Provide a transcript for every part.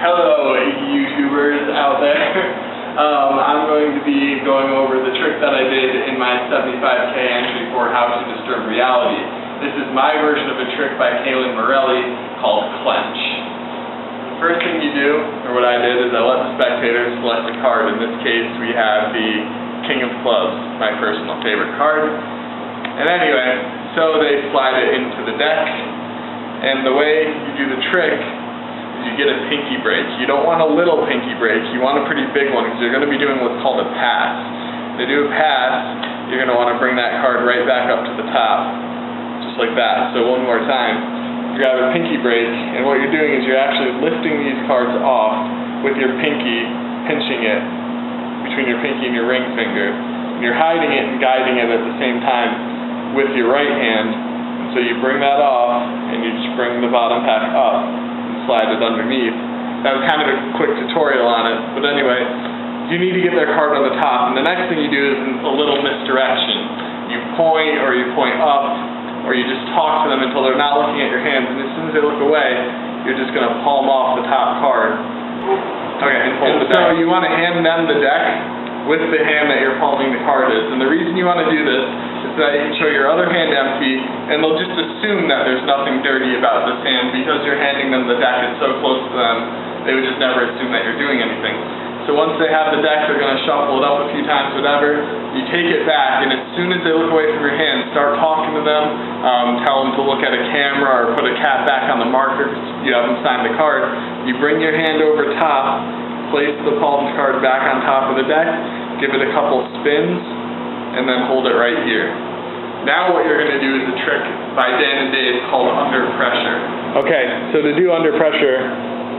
Hello, YouTubers out there. I'm going to be going over the trick that I did in my 75K entry for How to Disturb Reality. This is my version of a trick by Kaylin Morelli called Clench. The first thing you do, or what I did, is I let the spectators select a card. In this case, we have the King of Clubs, my personal favorite card. And anyway, so they slide it into the deck, and the way you do the trick you get a pinky break. You don't want a little pinky break, you want a pretty big one, because you're going to be doing what's called a pass. To do a pass, you're going to want to bring that card right back up to the top, just like that. So one more time, grab a pinky break, and what you're doing is you're actually lifting these cards off with your pinky, pinching it between your pinky and your ring finger. And you're hiding it and guiding it at the same time with your right hand. So you bring that off, and you just bring the bottom pack up, slide it underneath. That was kind of a quick tutorial on it, but anyway, you need to get their card on the top, and the next thing you do is a little misdirection. You point, or you point up, or you just talk to them until they're not looking at your hands, and as soon as they look away, you're just going to palm off the top card. Okay, and so you want to hand them the deck with the hand that you're palming the card is, and the reason you want to do this is that you can show your other hand empty, and they'll just assume that there's nothing dirty about this hand because you're handing them the deck. It's so close to them, they would just never assume that you're doing anything. So once they have the deck, they're going to shuffle it up a few times, whatever. You take it back, and as soon as they look away from your hand, start talking to them, tell them to look at a camera or put a cap back on the marker because you haven't signed the card. You bring your hand over top, place the palmed card back on top of the deck, give it a couple spins, and then hold it right here. Now what you're going to do is a trick by Dan and Dave called Under Pressure. Okay, so to do Under Pressure,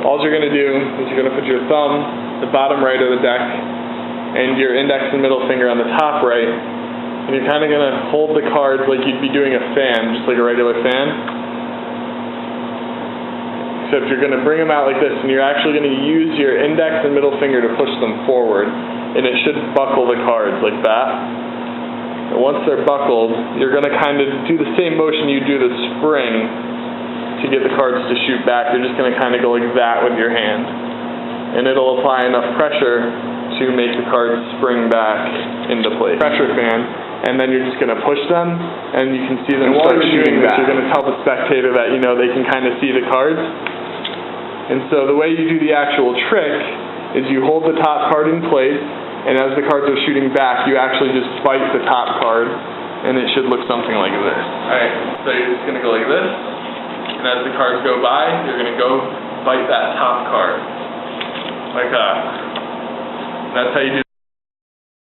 all you're going to do is you're going to put your thumb, the bottom right of the deck, and your index and middle finger on the top right, and you're kind of going to hold the cards like you'd be doing a fan, just like a regular fan. Except you're going to bring them out like this, and you're actually going to use your index and middle finger to push them forward, and it should buckle the cards like that. And once they're buckled, you're going to kind of do the same motion you do the spring to get the cards to shoot back. You're just going to kind of go like that with your hand, and it'll apply enough pressure to make the cards spring back into place. Pressure fan. And then you're just going to push them, and you can see them start shooting back. You're going to tell the spectator that, you know, they can kind of see the cards. And so the way you do the actual trick is you hold the top card in place, and as the cards are shooting back, you actually just bite the top card, and it should look something like this. Alright, so you're just going to go like this, and as the cards go by, you're going to go bite that top card. Like that. And that's how you do